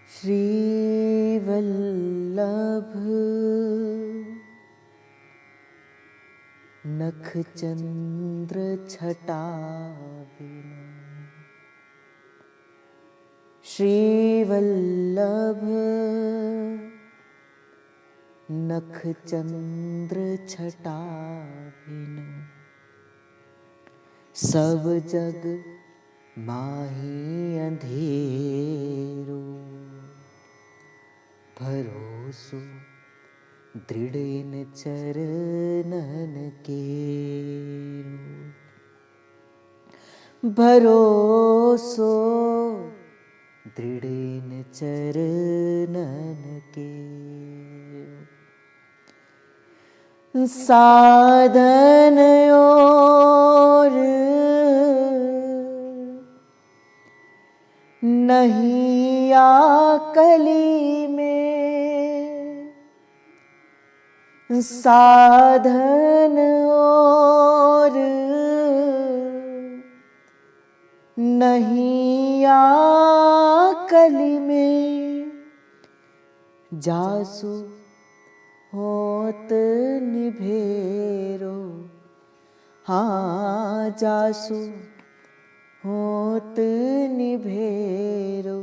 श्रीवल्लभ नखचंद्र छटा बिनु। श्रीवल्लभ नखचंद्र छटा बिनु। सब जग माही अंधेरो। भरोसो दृढ़ इन चरणन केरो। भरोसो दृढ़ इन चरणन केरो। साधन और नहीं आकली में। साधन और नहीं आकली में। जासु होत निभेरो। हाँ जासु होत निभेरो।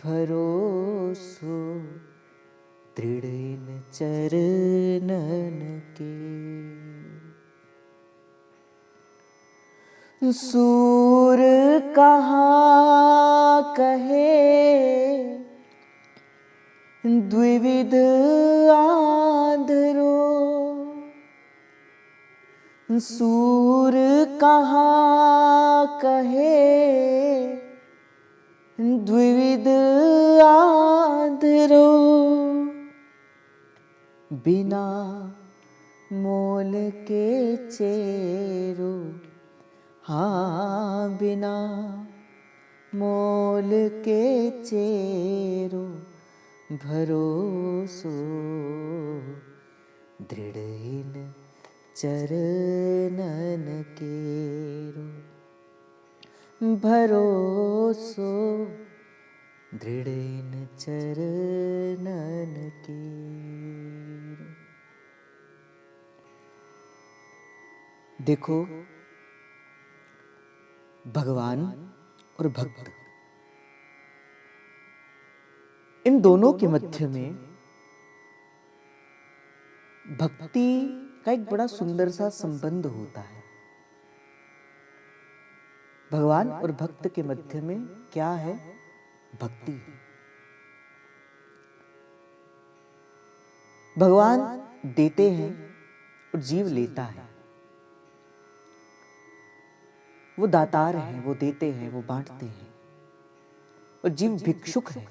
भरोसो दृढ़ इन चरणन के। सूर कहाँ कहे द्विविध आंधरो। सूर कहाँ कहे द्विविध आंधरो। बिना मोल के चेरो। हाँ बिना मोल के चेरो। भरोसो दृढ़ इन चरणन केरो। भरोसो दृढ़ इन चरणन केरो। देखो, भगवान और भक्त, इन दोनों के मध्य में भक्ति का एक बड़ा सुंदर सा संबंध होता है। भगवान और भक्त के मध्य में क्या है? भक्ति। भगवान देते हैं और जीव लेता है। वो दातार हैं, वो देते हैं, वो बांटते हैं। और जीव भिक्षुक है,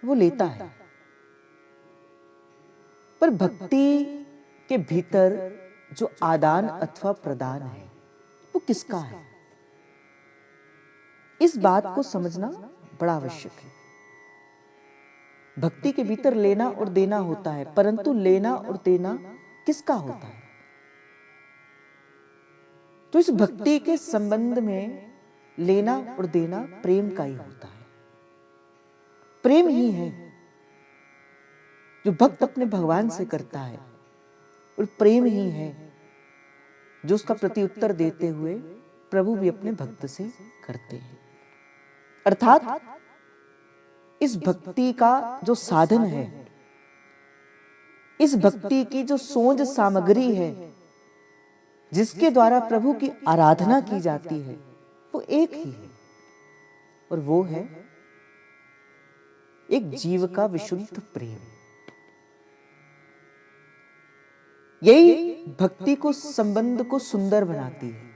वो लेता है। पर भक्ति के भीतर जो आदान अथवा प्रदान है, वो किसका है? इस बात को समझना बड़ा आवश्यक है। भक्ति के भीतर लेना और देना होता है, परंतु लेना और देना किसका होता है? तो इस भक्ति के संबंध में लेना और देना प्रेम का ही होता है। प्रेम ही है जो भक्त अपने भगवान से करता है, और प्रेम ही है जो उसका प्रत्युत्तर देते हुए प्रभु भी अपने भक्त से करते हैं। अर्थात इस भक्ति का जो साधन है, इस भक्ति की जो सोज सामग्री है, जिसके द्वारा प्रभु की आराधना की जाती है, वो एक ही है, और वो है एक जीव का विशुद्ध प्रेम। यही भक्ति को, संबंध को सुंदर बनाती है।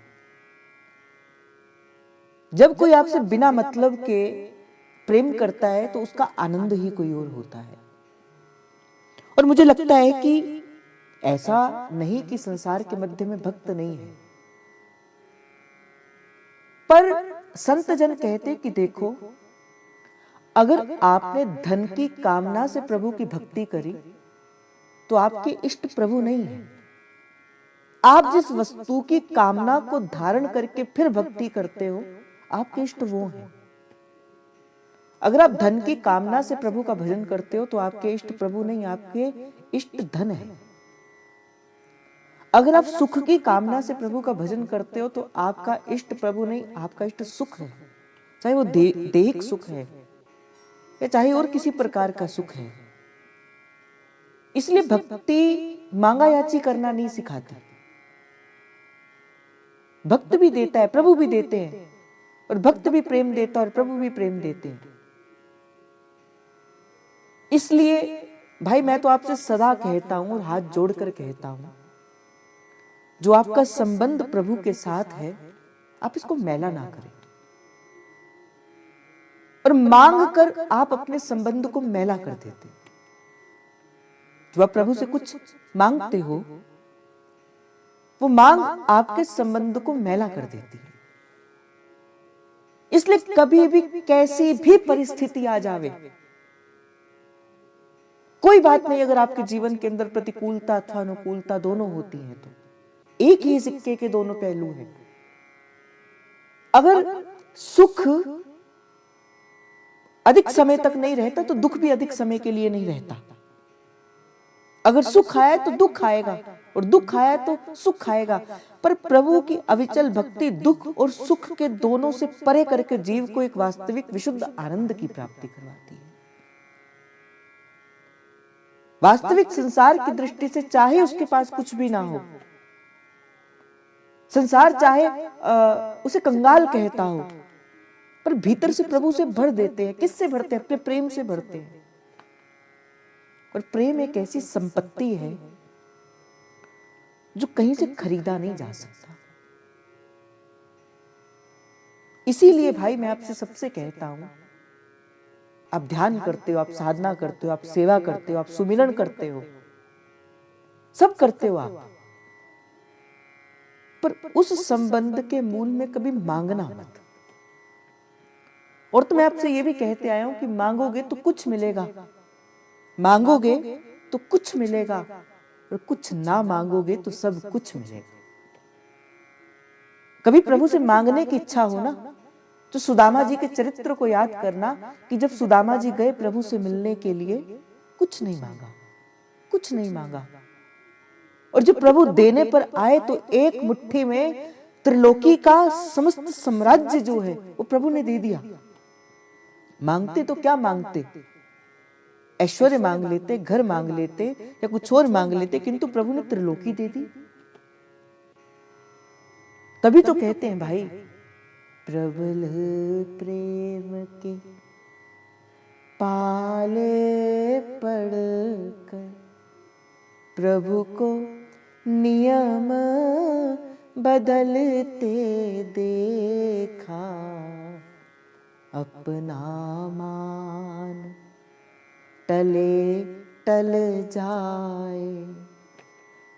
जब कोई आपसे बिना मतलब के प्रेम करता है तो उसका आनंद ही कोई और होता है। और मुझे लगता है कि ऐसा नहीं कि संसार के मध्य में भक्त नहीं है, पर संत जन कहते कि देखो, अगर आपने धन की कामना से प्रभु की भक्ति करी तो आपके इष्ट प्रभु नहीं है। आप जिस वस्तु की कामना को धारण करके फिर भक्ति करते हो, आपके इष्ट वो हैं। अगर आप धन की कामना से प्रभु का भजन करते हो तो आपके इष्ट प्रभु नहीं, आपके इष्ट धन है। अगर आप सुख की कामना से प्रभु का भजन करते हो तो आपका इष्ट प्रभु नहीं, आपका इष्ट सुख है। चाहे वो देहिक सुख है या चाहे और किसी प्रकार का सुख है। इसलिए भक्ति मांगा याची करना नहीं सिखाती। भक्त भी देता है, प्रभु भी देते हैं, और भक्त भी प्रेम देता है और प्रभु भी प्रेम देते हैं। इसलिए भाई मैं तो आपसे सदा कहता हूं और हाथ जोड़कर कहता हूं, जो आपका संबंध प्रभु के साथ है आप इसको मैला ना करें, और मांग कर आप अपने संबंध को मैला कर देते। जो आप प्रभु से कुछ मांगते हो वो मांग आपके संबंध को मैला कर देती है। इसलिए कभी भी कैसी भी परिस्थिति आ जावे, कोई बात नहीं, अगर आपके जीवन के अंदर प्रतिकूलता अथवा अनुकूलता दोनों होती हैं तो एक ही सिक्के के दोनों पहलू हैं। अगर सुख अधिक समय तक नहीं रहता तो दुख भी अधिक समय के लिए नहीं रहता। अगर सुख आया तो दुख आएगा और दुख आया तो सुख आएगा, पर प्रभु की अविचल भक्ति दुख और सुख के दोनों से परे करके जीव को एक वास्तविक विशुद्ध आनंद की प्राप्ति करवाती है। वास्तविक संसार की दृष्टि से चाहे उसके पास कुछ भी ना हो, संसार चाहे उसे कंगाल कहता हो, पर भीतर से प्रभु से भर देते हैं। किससे भरते हैं? अपने प्रेम से भरते हैं। और प्रेम एक ऐसी संपत्ति है जो कहीं से खरीदा नहीं जा सकता। इसीलिए भाई मैं आपसे सबसे कहता हूं, आप ध्यान करते हो, आप साधना करते हो, आप सेवा करते हो, आप सुमिरन करते हो, सब करते हो आप, पर उस संबंध के मूल में कभी मांगना मत। और तो मैं आपसे ये भी कहते आया हूं कि मांगोगे तो कुछ मिलेगा, मांगोगे तो कुछ मिलेगा, और कुछ ना मांगोगे तो सब कुछ मिलेगा। कभी प्रभु से मांगने की इच्छा हो ना, तो सुदामा जी के चरित्र को याद करना कि जब सुदामा जी गए प्रभु से मिलने के लिए, कुछ नहीं मांगा, कुछ नहीं मांगा, और जब प्रभु देने पर आए तो एक मुट्ठी में त्रिलोकी का समस्त साम्राज्य जो है वो प्रभु ने दे दिया। मांगते तो क्या मांगते, ऐश्वर्य मांग लेते, घर मांग लेते या कुछ और मांग लेते, किंतु प्रभु ने त्रिलोकी दे दी। तभी तो कहते हैं भाई, प्रबल प्रेम के पाले पड़कर प्रभु को नियम बदलते देखा, अपना मान टले टल जाए,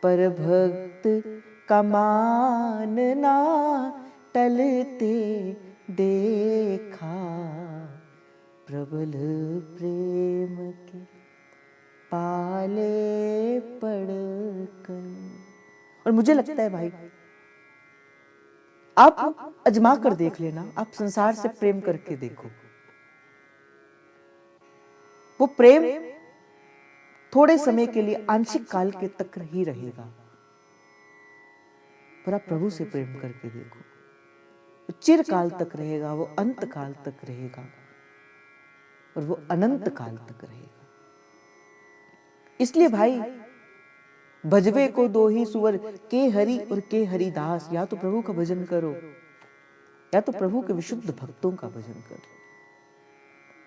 पर भक्त का मान ना टलते देखा, प्रबल प्रेम के पाले पड़कर। और मुझे लगता है भाई, आप अजमा कर देख लेना, आप संसार से प्रेम करके देखो, वो प्रेम थोड़े समय के लिए आंशिक काल के तक ही रहेगा, पर आप प्रभु से प्रेम करके देखो, वो चिरकाल तक रहेगा, वो अंत काल तक रहेगा, और वो अनंत काल तक रहेगा। इसलिए भाई, भजवे को दो ही सुवर, के हरि और के हरिदास। या तो प्रभु का भजन करो या तो प्रभु के विशुद्ध भक्तों का भजन करो।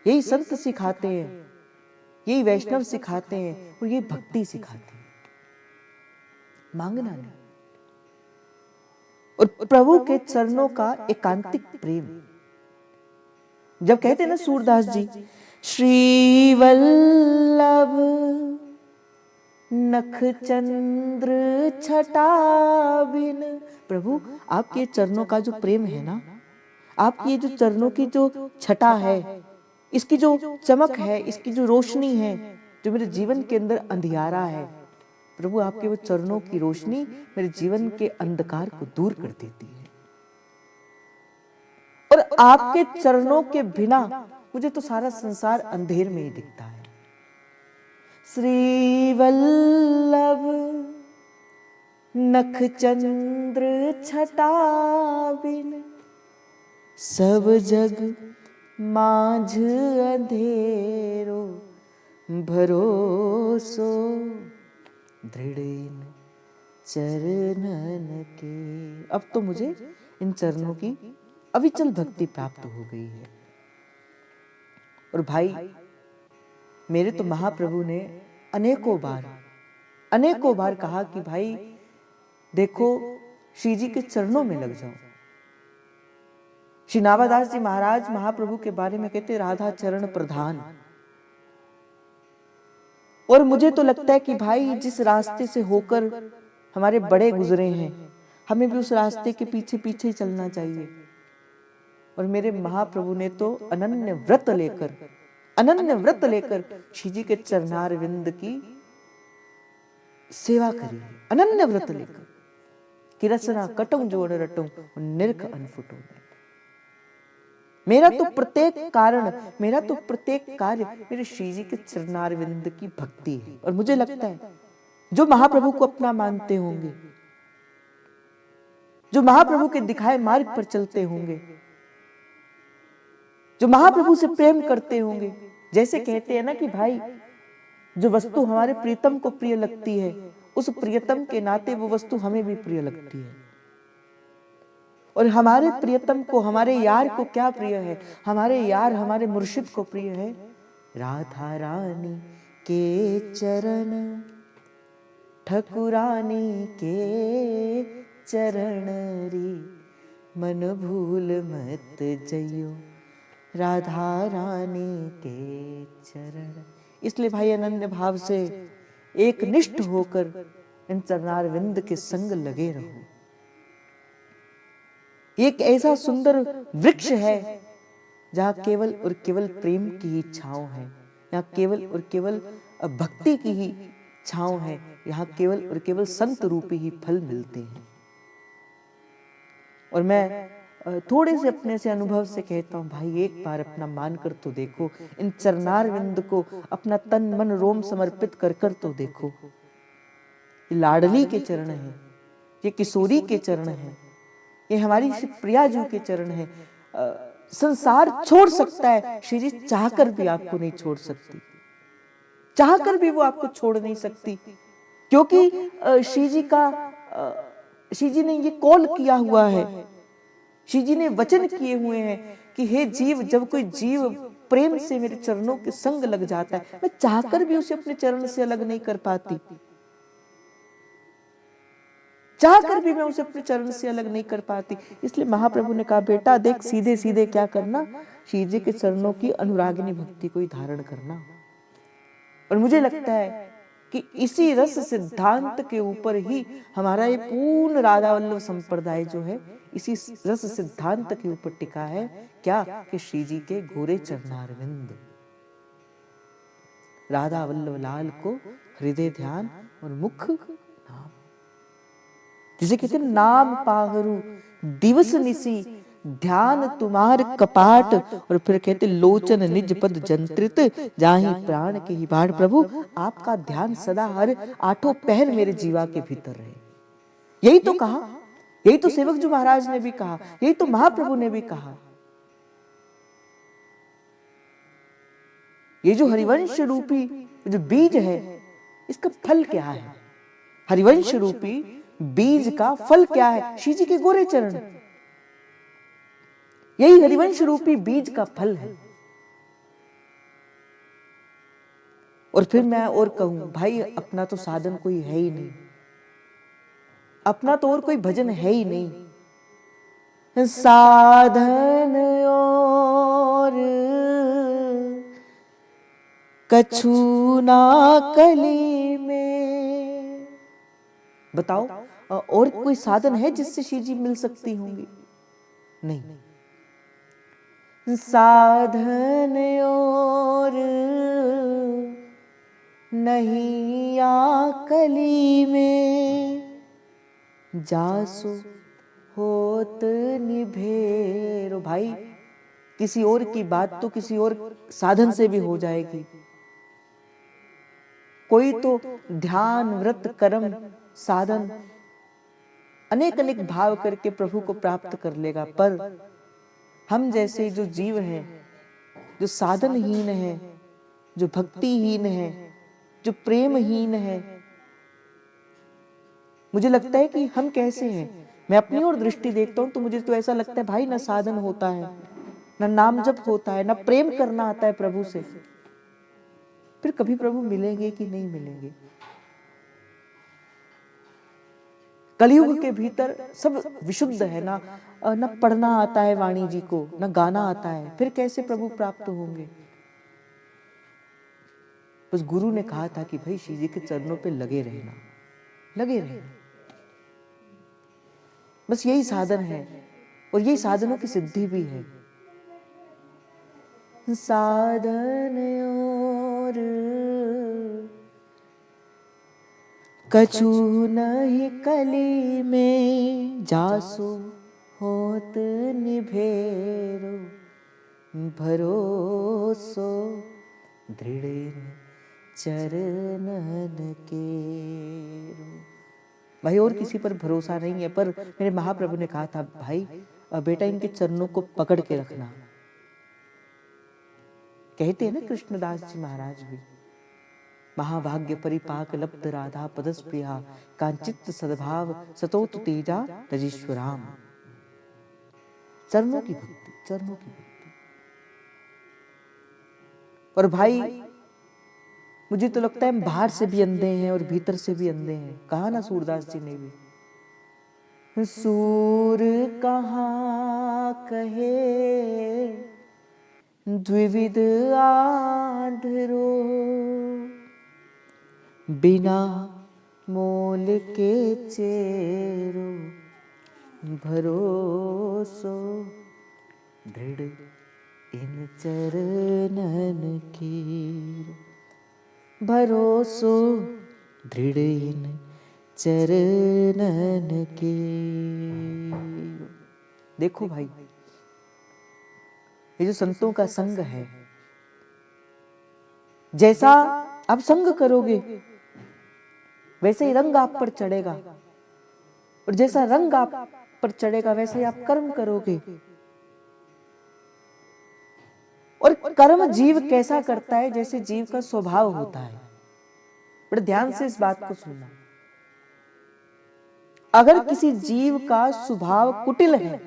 यही संत सिखाते हैं, यही वैष्णव सिखाते हैं, और ये भक्ति सिखाते हैं, मांगना नहीं। और प्रभु के चरणों का एकांतिक प्रेम, जब कहते हैं ना सूरदास जी, श्री वल्लभ नख चंद्र छटा बिन, प्रभु आपके चरणों का जो प्रेम है ना, आपकी जो चरणों की जो छटा है, इसकी जो चमक है, इसकी जो रोशनी है, जो मेरे जीवन के अंदर अंधियारा है, प्रभु आपके वो चरणों की रोशनी मेरे जीवन के अंधकार को दूर कर देती है। और आपके चरणों के बिना मुझे तो सारा संसार अंधेर में ही दिखता है। श्री वल्लभ नख चंद्र छटा बिन, सब जग माझ अंधेरो, भरोसो दृढ़ इन चरणन के। अब तो मुझे इन चरणों की अविचल भक्ति प्राप्त हो गई है। और भाई, मेरे तो महाप्रभु ने अनेकों बार कहा कि भाई देखो, श्री जी के चरणों में लग जाओ। श्री नावादास जी महाराज महाप्रभु के बारे में कहते राधा चरण प्रधान। और मुझे तो लगता है कि भाई जिस रास्ते से होकर हमारे बड़े गुजरे हैं, हमें भी उस रास्ते के पीछे पीछे ही चलना चाहिए। और मेरे महाप्रभु ने तो अनन्य व्रत लेकर श्री जी के चरणार विंद की सेवा करी, अनन्य व्रत लेकर कि रसना कटूं जोड़ रटूं निरख अनफुटूं। मेरा तो प्रत्येक कार्य मेरे श्री जी के चरणार विंद की भक्ति है। और मुझे लगता है जो महाप्रभु को अपना मानते होंगे, जो महाप्रभु के दिखाए मार्ग पर चलते होंगे, जो महाप्रभु से प्रेम करते होंगे, जैसे कहते हैं ना कि भाई जो वस्तु हमारे प्रियतम को प्रिय लगती है, उस प्रियतम के नाते वो वस्तु हमें भी प्रिय लगती है। और हमारे प्रियतम को, हमारे यार को क्या प्रिय है? हमारे यार, हमारे मुर्शिद को प्रिय है राधा रानी के चरण, ठकुरानी के चरण री, मन भूल मत जइयो राधा रानी के चरण। इसलिए भाई अनन्य भाव से एक निष्ठ होकर इन चरणार विंद के संग लगे रहो। एक ऐसा सुंदर वृक्ष है जहां केवल और केवल प्रेम की ही छांव है, यहाँ केवल और केवल भक्ति की ही छांव है, यहाँ केवल और केवल संत रूपी ही फल मिलते हैं। और मैं थोड़े से अपने से अनुभव से कहता हूं, भाई एक बार अपना मान कर तो देखो, इन चरणार विंद को अपना तन मन रोम समर्पित कर कर तो देखो। ये लाडली के चरण हैं, ये किशोरी के चरण हैं, ये हमारी प्रिया जी के चरण हैं। संसार छोड़ सकता है, श्री जी चाहकर भी आपको नहीं छोड़ सकती, चाहकर भी वो आपको छोड़ नहीं सकती, क्योंकि श्री जी ने ये कॉल किया हुआ है, श्री जी ने वचन किए हुए हैं कि हे जीव, जब कोई जीव प्रेम से मेरे चरणों के संग लग जाता है, मैं चाहकर भी उसे अपने चरण से अलग नहीं कर पाती, चाहकर भी मैं उसे अपने चरण से अलग नहीं कर पाती। इसलिए महाप्रभु ने कहा, बेटा देख, सीधे सीधे क्या करना, श्री जी के चरणों की अनुरागिनी भक्ति को ही धारण करना। और मुझे लगता है कि इसी रस सिद्धांत के ऊपर ही हमारा ये पूर्ण राधा वल्लभ संप्रदाय जो है, इसी रस सिद्धांत के ऊपर टिका है। क्या कि श्री जी के गोरे चरणारविंद, राधा वल्लभ लाल को हृदय ध्यान और मुख नाम, जिसे कहते हैं नाम पाहरु दिवस निसी, ध्यान तुम्हार कपाट। और फिर कहते लोचन निज पद जंत्रित, जाहि प्राण के ही बाढ़। प्रभु आपका ध्यान सदा हर आठों पहर मेरे जीवा के भीतर रहे। यही तो कहा, यही तो सेवक जी महाराज ने भी कहा, यही तो महाप्रभु ने भी कहा। ये जो हरिवंश रूपी जो बीज है, इसका फल क्या है? हरिवंश रूपी बीज का फल क्या है? श्री जी के गोरे चरण, यही हरिवंश रूपी बीज का फल है। और फिर मैं और कहूं, भाई अपना तो साधन कोई है ही नहीं, अपना तो और कोई भजन है ही नहीं। साधन और कछु ना कली में, बताओ और कोई साधन है जिससे श्री जी मिल सकती होंगी? नहीं। साधन और नहीं आकली में, जासो होत निभेरो। भाई किसी और की बात तो किसी और साधन से भी हो जाएगी। कोई तो ध्यान, व्रत, कर्म, साधन अनेक अनेक भाव करके प्रभु को प्राप्त कर लेगा, पर हम जैसे जो जीव हैं, जो साधनहीन है, जो भक्तिहीन है, जो प्रेमहीन है, मुझे लगता है कि हम कैसे हैं। मैं अपनी ओर दृष्टि देखता हूं तो मुझे तो ऐसा लगता है भाई, ना साधन होता है, ना नाम जप होता है, ना प्रेम करना आता है प्रभु से। फिर कभी प्रभु मिलेंगे कि नहीं मिलेंगे? कलयुग के भीतर सब विशुद्ध है, ना ना पढ़ना आता है वाणी जी को, ना गाना आता है, फिर कैसे प्रभु प्राप्त होंगे? बस गुरु ने कहा था कि भाई श्री जी के चरणों पे लगे रहना, लगे रहना, बस यही साधन है और यही साधनों की सिद्धि भी है। साधन और कछु नहीं कली में, जासु होत निभेरो, भरोसो दृढ़ चरणन केरो। भाई और किसी पर भरोसा नहीं है, पर मेरे महाप्रभु ने कहा था भाई बेटा इनके चरणों को पकड़ के रखना। कहते हैं ना कृष्णदास जी महाराज भी, महाभाग्य परिपाक लब्ध राधा पदस्प्रिया, कांचित सद्भाव सतोतु तेजा तजीश्वराम। चरणों की भक्ति, चरणों की भक्ति। और भाई मुझे तो लगता है हम बाहर से भी अंधे हैं और भीतर से भी अंधे हैं। कहा ना सूरदास जी ने भी, सूर कहाँ कहे द्विविध आंधरो, बिना मोल के चेरो, भरोसो दृढ़ इन चरणन कीरो, भरोसो दृढ़ इन चरणन कीरो। देखो भाई, ये जो संतों का संग है, जैसा आप संग करोगे वैसे ही रंग आप पर चढ़ेगा, और जैसा रंग आप पर चढ़ेगा वैसे ही आप कर्म करोगे। और कर्म जीव कैसा करता है, जैसे जीव का स्वभाव होता है। बड़े ध्यान से इस बात को सुनना। अगर किसी जीव का स्वभाव कुटिल है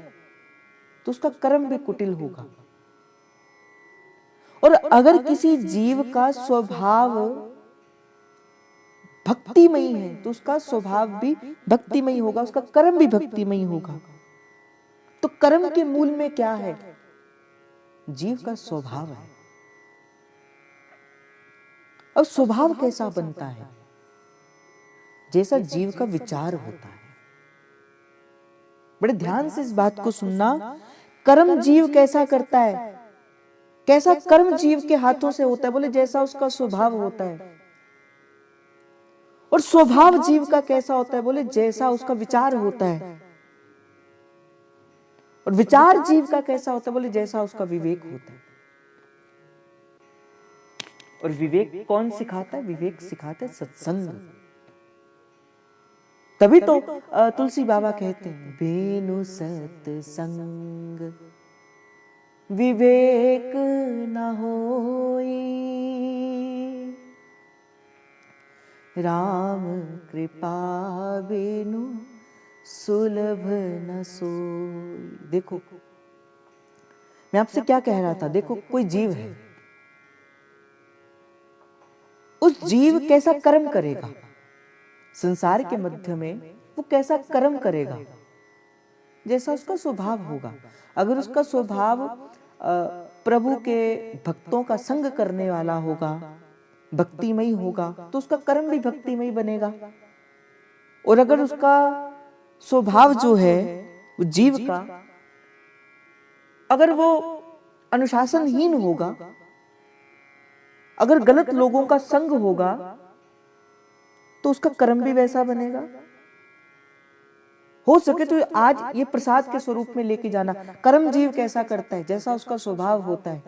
तो उसका कर्म भी कुटिल होगा, और अगर किसी जीव का स्वभाव भक्तिमयी है तो उसका स्वभाव भी भक्तिमयी होगा, उसका कर्म भी भक्तिमयी होगा। तो कर्म के मूल में क्या है? जीव का स्वभाव है। अब स्वभाव कैसा बनता है? जैसा जीव का विचार होता है। बड़े ध्यान से इस बात को सुनना। कर्म जीव कैसा करता है? कैसा कर्म जीव के हाथों से होता है? बोले जैसा उसका स्वभाव होता है। और स्वभाव जीव का कैसा होता है? बोले जैसा उसका विचार होता है। और विचार जीव का कैसा होता है? बोले जैसा उसका विवेक होता है। और विवेक कौन सिखाता है? विवेक सिखाता है सत्संग। तभी तो तुलसी बाबा कहते हैं, बेनु सत्संग विवेक न होई, राम कृपा बिनु सुलभ न सोई। देखो मैं आपसे क्या कह रहा था, देखो कोई जीव है, उस जीव कैसा कर्म करेगा संसार के मध्य में, वो कैसा कर्म करेगा जैसा उसका स्वभाव होगा। अगर उसका स्वभाव प्रभु के भक्तों का संग करने वाला होगा, भक्तिमयी होगा, तो उसका कर्म भी भक्तिमयी बनेगा। और अगर उसका स्वभाव जो है वो जीव का, अगर वो अनुशासनहीन होगा, अगर गलत लोगों का संग होगा, तो उसका कर्म भी वैसा बनेगा। हो सके तो आज ये प्रसाद के स्वरूप में लेके जाना। कर्म जीव कैसा करता है, जैसा उसका स्वभाव होता है,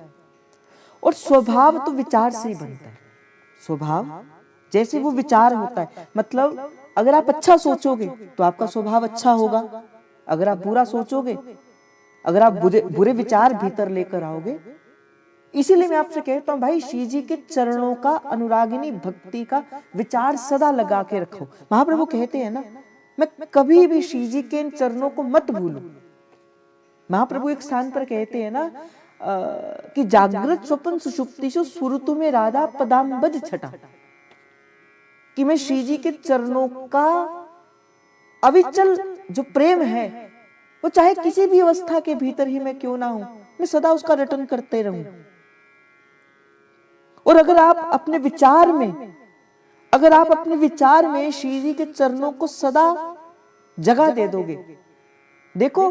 और स्वभाव तो विचार से ही बनता है। स्वभाव जैसे वो विचार होता है, मतलब अगर आप अच्छा सोचोगे तो आपका स्वभाव अच्छा होगा, अगर आप बुरा सोचोगे, अगर आप बुरे विचार भीतर लेकर आओगे। इसीलिए मैं आपसे कहता हूं भाई, श्री जी के चरणों का अनुरागिनी भक्ति का विचार सदा लगा के रखो। महाप्रभु कहते हैं ना, मैं कभी भी श्री जी के इन चरणों को मत भूलूं। महाप्रभु एक स्थान पर कहते हैं ना कि जागृत स्वप्न सुषुप्तिषु स्फुरतु में राधा पदाम्बज छटा, कि मैं श्री जी के चरणों का अविचल जो प्रेम है, वो चाहे किसी भी अवस्था के भीतर ही मैं क्यों ना हूं, मैं सदा उसका रटन करते रहूं। और अगर आप अपने विचार में श्री जी के चरणों को सदा जगह दे दोगे। देखो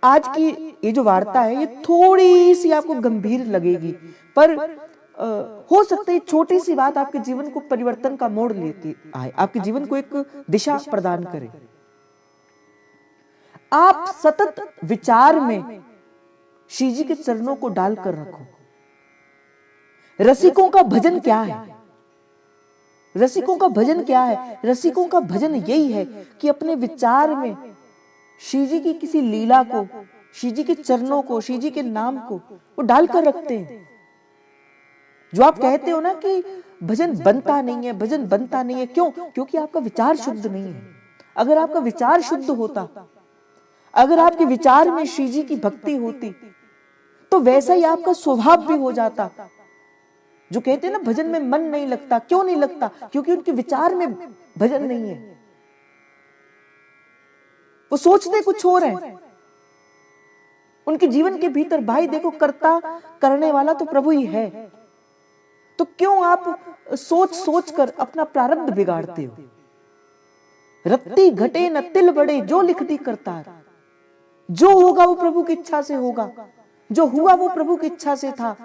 आज की ये जो वार्ता है, ये थोड़ी सी आपको गंभीर लगेगी, पर हो सकता है छोटी सी बात आपके जीवन को परिवर्तन का मोड़ लेती आए, आपके जीवन को एक दिशा प्रदान करे। आप सतत विचार में श्री जी के चरणों को डालकर रखो। रसिकों का भजन क्या है? रसिकों का भजन क्या है? रसिकों का भजन यही है कि अपने विचार में श्री जी की किसी लीला को, श्री जी के चरणों को, श्री जी के नाम को वो डालकर रखते हैं। जो आप कहते हो ना कि भजन बनता नहीं है, भजन बनता नहीं है, क्यों? क्योंकि आपका विचार शुद्ध नहीं है। अगर आपका विचार शुद्ध होता, अगर आपके विचार में श्री जी की भक्ति होती, तो वैसा ही आपका स्वभाव भी हो जाता। जो कहते हैं ना भजन में मन नहीं लगता, क्यों नहीं लगता? क्योंकि उनके विचार में भजन नहीं है, वो सोचते कुछ और है। उनके जीवन के भीतर भाई देखो, कर्ता करने वाला तो प्रभु ही है, तो क्यों आप सोच सोच कर अपना प्रारब्ध बिगाड़ते हो? रत्ती घटे न तिल बड़े, जो लिख दी करतार। जो होगा वो प्रभु की इच्छा से होगा, जो हुआ वो प्रभु की इच्छा से था,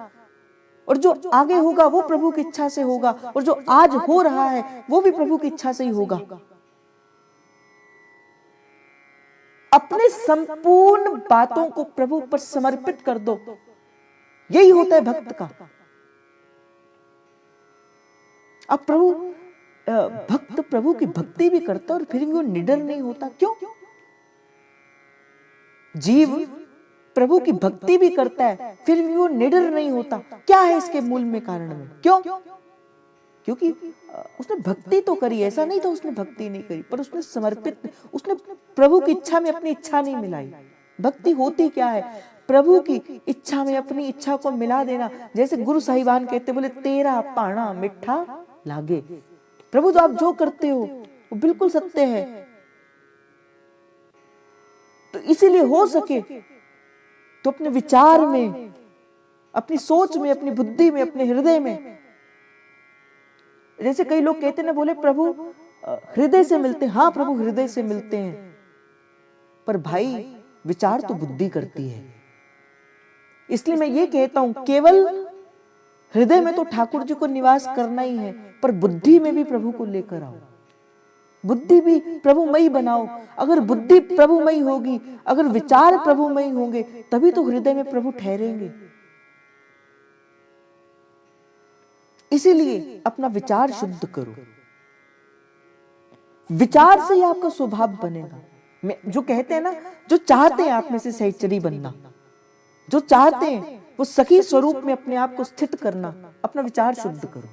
और जो आगे होगा वो प्रभु की इच्छा से होगा, और जो आज हो रहा है वो भी प्रभु की इच्छा से ही होगा। अपने संपूर्ण बातों को प्रभु पर समर्पित कर दो, यही होता है भक्त का। अब भक्त प्रभु की भक्ति भी करता है और फिर भी वो निडर नहीं होता, क्यों? जीव प्रभु की भक्ति भी करता है फिर भी वो निडर नहीं होता। क्या है इसके मूल में कारण में? क्यों? क्योंकि उसने भक्ति तो करी, ऐसा नहीं था उसने भक्ति नहीं करी, पर उसने समर्पित, उसने प्रभु की इच्छा में अपनी इच्छा नहीं मिलाई। भक्ति होती क्या है? प्रभु की इच्छा में अपनी इच्छा को मिला देना। जैसे गुरु साहिबान कहते, बोले तेरा पाना मिठा लागे। प्रभु तो आप जो करते हो वो बिल्कुल सत्य है। तो इसीलिए हो सके तो अपने विचार में, अपनी सोच में, अपनी बुद्धि में, अपने हृदय में, जैसे कई लोग कहते ना, बोले प्रभु हृदय से मिलते हैं। हाँ प्रभु हृदय से मिलते हैं, पर भाई विचार तो बुद्धि करती है। इसलिए मैं ये कहता हूं, केवल हृदय में तो ठाकुर जी को निवास करना ही है, पर बुद्धि में भी प्रभु को लेकर आओ। बुद्धि भी प्रभुमयी बनाओ। अगर बुद्धि प्रभुमयी होगी, अगर विचार प्रभुमयी होंगे, तभी तो हृदय में प्रभु ठहरेंगे। इसीलिए अपना विचार शुद्ध करो। विचार से ही आपका स्वभाव बनेगा। जो कहते हैं ना, जो चाहते हैं आप में से सहचरी बनना, जो चाहते हैं वो सखी स्वरूप में अपने आप को स्थित करना, अपना विचार शुद्ध करो।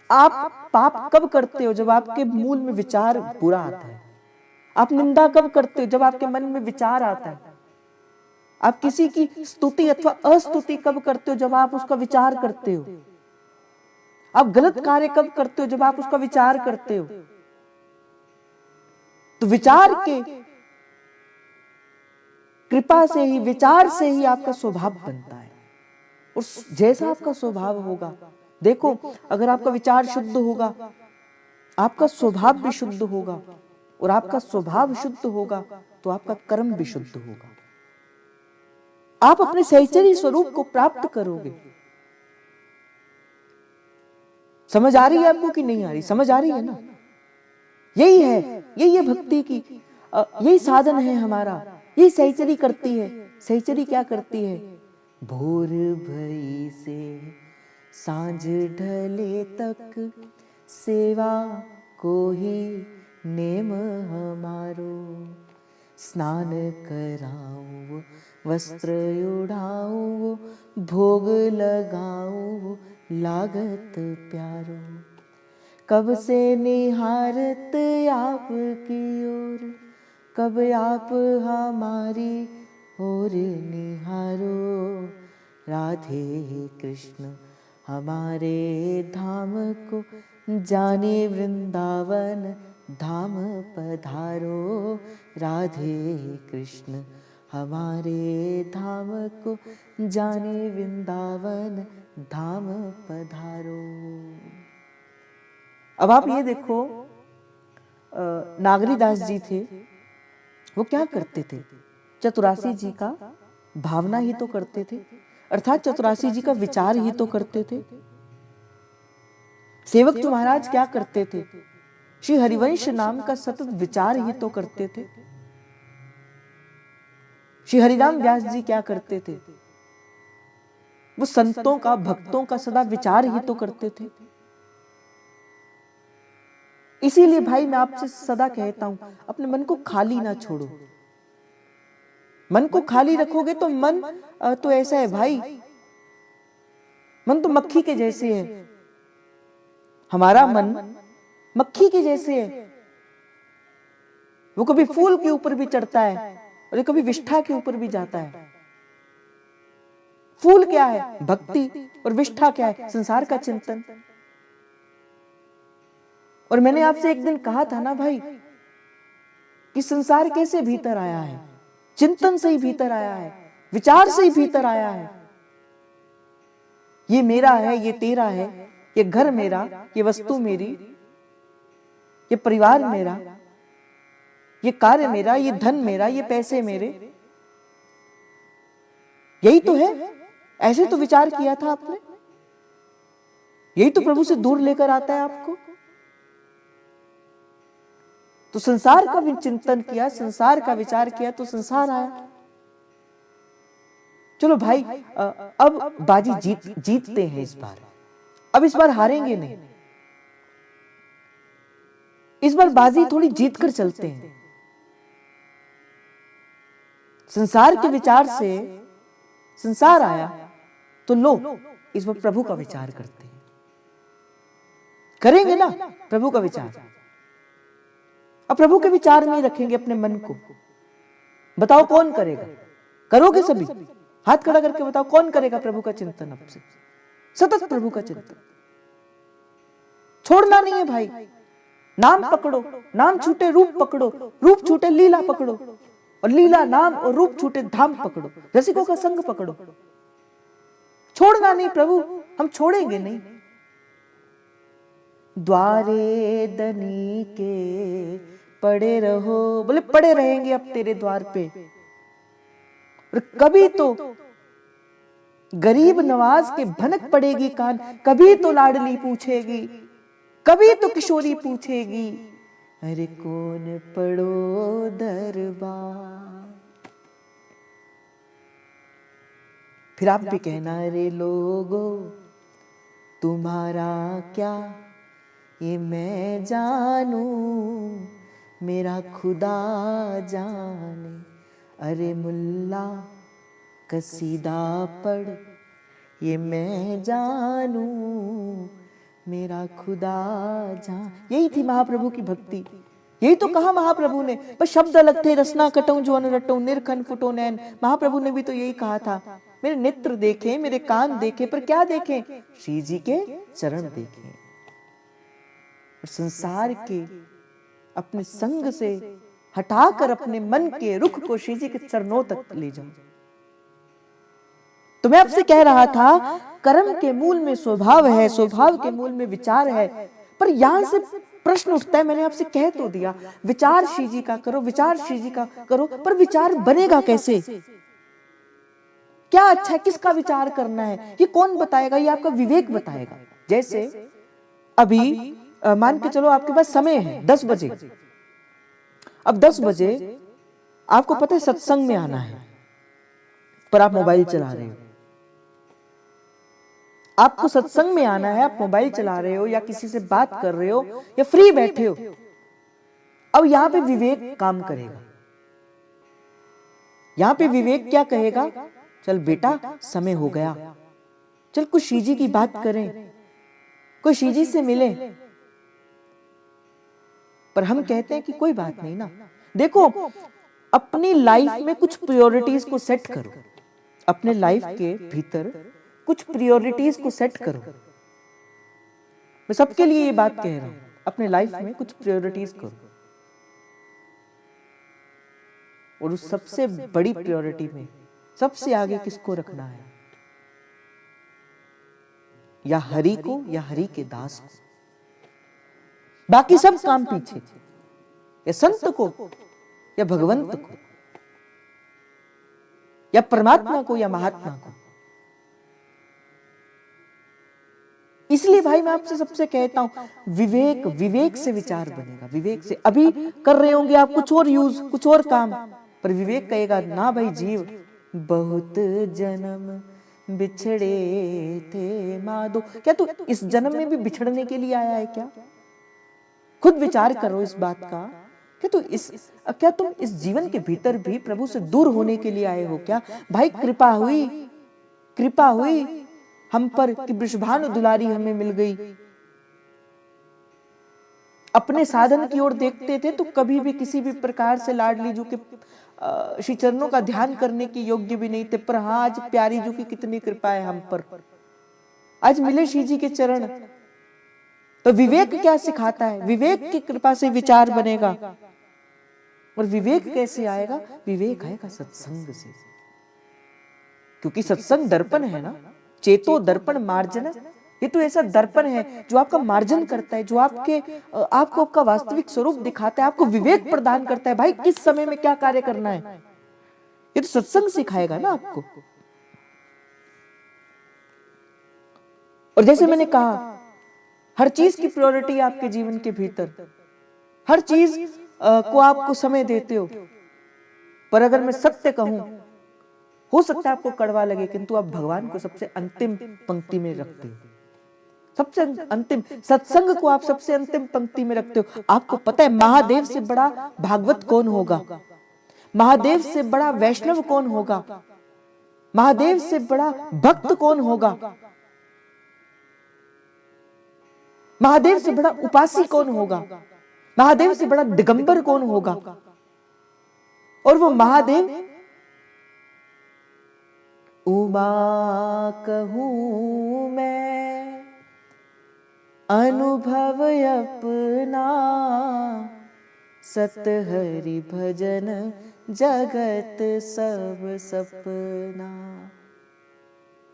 आप पाप कब करते हो? जब आपके मूल में विचार बुरा आता है। आप निंदा कब करते हो? जब आपके मन में विचार आता है। आप किसी की स्तुति अथवा अस्तुति कब करते हो? जब आप उसका विचार करते हो। आप गलत कार्य कब करते हो? जब आप उसका विचार करते हो। तो विचार के कृपा से ही, विचार से ही आपका स्वभाव बनता है। और जैसा आपका स्वभाव होगा, देखो अगर आपका विचार शुद्ध होगा, आपका स्वभाव भी शुद्ध होगा, और आपका स्वभाव शुद्ध होगा तो आपका कर्म भी शुद्ध होगा। आप अपने सहचरी स्वरूप को प्राप्त करोगे। समझ आ रही है आपको कि नहीं आ रही? समझ आ रही है ना? यही है भक्ति की, यही साधन है हमारा। यही सहचरी करती है। सहचरी क्या करती है? भोर भई से सांझ ढले तक सेवा को ही नेम हमारो। स्नान कराऊं वस्त्र उड़ाऊं भोग लगाऊं लागत प्यारो। कब से निहारत आपकी ओर, कब आप हमारी ओर निहारो। राधे कृष्ण हमारे धाम को जाने वृंदावन धाम पधारो। राधे कृष्ण हमारे धाम को जाने वृंदावन धाम पधारो। अब आप ये देखो, नागरीदास जी थे, वो क्या करते थे? चतुरासी जी का भावना ही तो करते थे, अर्थात चतुरासी जी का विचार ही तो करते थे। सेवक जी महाराज क्या करते थे? श्री हरिवंश नाम का सतत विचार ही तो करते थे। श्री हरिराम व्यास जी क्या करते थे? वो संतों का, भक्तों का सदा विचार ही तो करते थे। इसीलिए भाई मैं आपसे सदा कहता हूं, अपने मन को खाली ना छोड़ो। मन को खाली रखोगे तो मन तो ऐसा है भाई, मन तो मक्खी के जैसे है। हमारा मन मक्खी के जैसे है। वो कभी फूल के ऊपर भी चढ़ता है और कभी विष्ठा के ऊपर भी जाता है। फूल क्या है? भक्ति। और विष्ठा क्या है? संसार का चिंतन। और मैंने आपसे एक दिन कहा था ना भाई कि संसार कैसे भीतर आया है? चिंतन से ही भीतर आया है, विचार से ही भीतर आया है। ये मेरा है, ये तेरा है, ये घर मेरा, ये वस्तु मेरी, ये परिवार मेरा, ये कार्य मेरा, ये धन मेरा, ये पैसे मेरे। यही तो है। ऐसे तो विचार किया था आपने। यही तो प्रभु से दूर लेकर आता है आपको। तो संसार का भी चिंतन किया, संसार का विचार किया तो संसार आया। चलो भाई, अब बाजी जीतते हैं इस बार। अब इस बार हारेंगे नहीं। इस बार बाजी थोड़ी जीत कर चलते हैं। संसार के विचार से संसार आया तो लो, इस बार प्रभु का विचार करते हैं। करेंगे ना प्रभु का विचार। अब प्रभु के विचार में ही रखेंगे अपने मन को। बताओ कौन करेगा? करोगे सभी? हाथ खड़ा करके बताओ कौन करेगा प्रभु का चिंतन? अब से सतत प्रभु का चिंतन छोड़ना नहीं है भाई। नाम पकड़ो, नाम छूटे रूप पकड़ो, रूप छूटे लीला पकड़ो, और लीला नाम और रूप छूटे धाम पकड़ो, रसिकों का संग पकड़ो। छोड़ना नहीं प्रभु, हम छोड़ेंगे नहीं। द्वारे दनी के पड़े रहो, बोले पड़े रहेंगे अब तेरे द्वार पे। और कभी तो गरीब नवाज के भनक पड़ेगी कान, कभी तो लाडली पूछेगी, कभी तो किशोरी पूछेगी, अरे कौन पड़ो दरबार। फिर आप भी कहना, अरे लोगो तुम्हारा क्या ये मैं जानू, मेरा खुदा जाने। अरे मुल्ला कसीदा पढ़ ये मैं जानू, मेरा खुदा जान। यही थी महाप्रभु की भक्ति। यही तो कहा महाप्रभु ने। पर शब्द अलग थे, रसना कटऊं जो अनरटऊं, निर्खन फुटो नैन। महाप्रभु ने भी तो यही कहा था, मेरे नेत्र देखे, मेरे कान देखे, पर क्या देखें? श्री जी के चरण देखें। और संसार के अपने संग से हटाकर अपने मन के रुख को श्री जी के चरणों तक ले जाओ। तो मैं आपसे कह रहा था, कर्म के मूल में स्वभाव है, स्वभाव के मूल में विचार है। पर यहां से प्रश्न उठता है, मैंने आपसे कह तो दिया, विचार श्री जी का करो, विचार श्री जी का करो, पर विचार बनेगा कैसे? क्या अच्छा है, किसका विचार करना है, ये कौन बताएगा? ये आपका विवेक बताएगा। जैसे अभी मान के चलो आपके पास समय है 10 बजे। अब 10 बजे आपको पता है सत्संग में आना है, पर आप मोबाइल चला रहे हो। आपको सत्संग में आना है, आप मोबाइल चला रहे हो या किसी से बात कर रहे हो या फ्री बैठे हो। अब यहां पे विवेक काम करेगा। यहां पे विवेक क्या कहेगा, चल बेटा समय हो गया, चल कुछ शीजी की बात करें, कोई शीजी से मिले। पर हम कहते हैं कि कोई बात नहीं ना। देखो, अपनी लाइफ में कुछ प्रायोरिटीज को सेट करो। अपने लाइफ के भीतर कुछ प्रायोरिटीज को सेट करो। मैं सबके लिए ये बात कह रहा हूं, अपने लाइफ में कुछ प्रायोरिटीज करो। और उस सबसे बड़ी प्रायोरिटी में सबसे आगे किसको रखना है, या हरि को या हरि के दास को। बाकी सब काम पीछे, या संत को या भगवंत को या परमात्मा को या महात्मा को। इसलिए भाई मैं आपसे सबसे कहता हूं, विवेक, विवेक से विचार बनेगा। विवेक से अभी कर रहे होंगे आप कुछ और यूज, कुछ और काम, पर विवेक कहेगा ना भाई जीव, बहुत जन्म बिछड़े थे माधो। क्या तू इस जन्म में भी बिछड़ने के लिए आया है क्या? खुद विचार करो इस बात का। क्या तुम इस जीवन के भीतर भी प्रभु से दूर होने के लिए आए हो क्या? भाई कृपा हुई हम पर कि वृषभानु दुलारी हमें मिल गई। अपने साधन की ओर देखते थे तो कभी भी किसी भी प्रकार से लाडली जू के श्री चरणों का ध्यान करने के योग्य भी नहीं थे, पर हाँ आज प्यारी जू की कितनी कृपा है हम पर, आज मिले श्री जी के चरण। तो विवेक क्या सिखाता है? विवेक की कृपा से विचार बनेगा। और विवेक कैसे आएगा? विवेक आएगा सत्संग से। क्योंकि सत्संग दर्पण है ना, चेतो दर्पण मार्जन। ये तो ऐसा दर्पण है जो आपका मार्जन करता है, जो आपको आपका वास्तविक स्वरूप दिखाता है, आपको विवेक प्रदान करता है। भाई किस समय में क्या कार्य करना है, ये तो सत्संग सिखाएगा ना आपको। और जैसे मैंने कहा, हर चीज की प्रायोरिटी आपके जीवन के भीतर, हर चीज को आपको समय देते हो। पर अगर मैं सत्य कहूं, हो सकता है आपको कड़वा लगे, किंतु आप भगवान को सबसे अंतिम पंक्ति में रखते हो। सबसे अंतिम सत्संग को आप सबसे अंतिम पंक्ति में रखते हो। आपको पता है महादेव से बड़ा भागवत कौन होगा? महादेव से बड़ा वैष्णव कौन होगा? महादेव से बड़ा भक्त कौन होगा? महादेव से बड़ा उपासी कौन होगा? महादेव से बड़ा दिगंबर कौन होगा? और वो महादेव, उमा कहूं मैं अनुभव अपना, सत हरि भजन जगत सब सपना।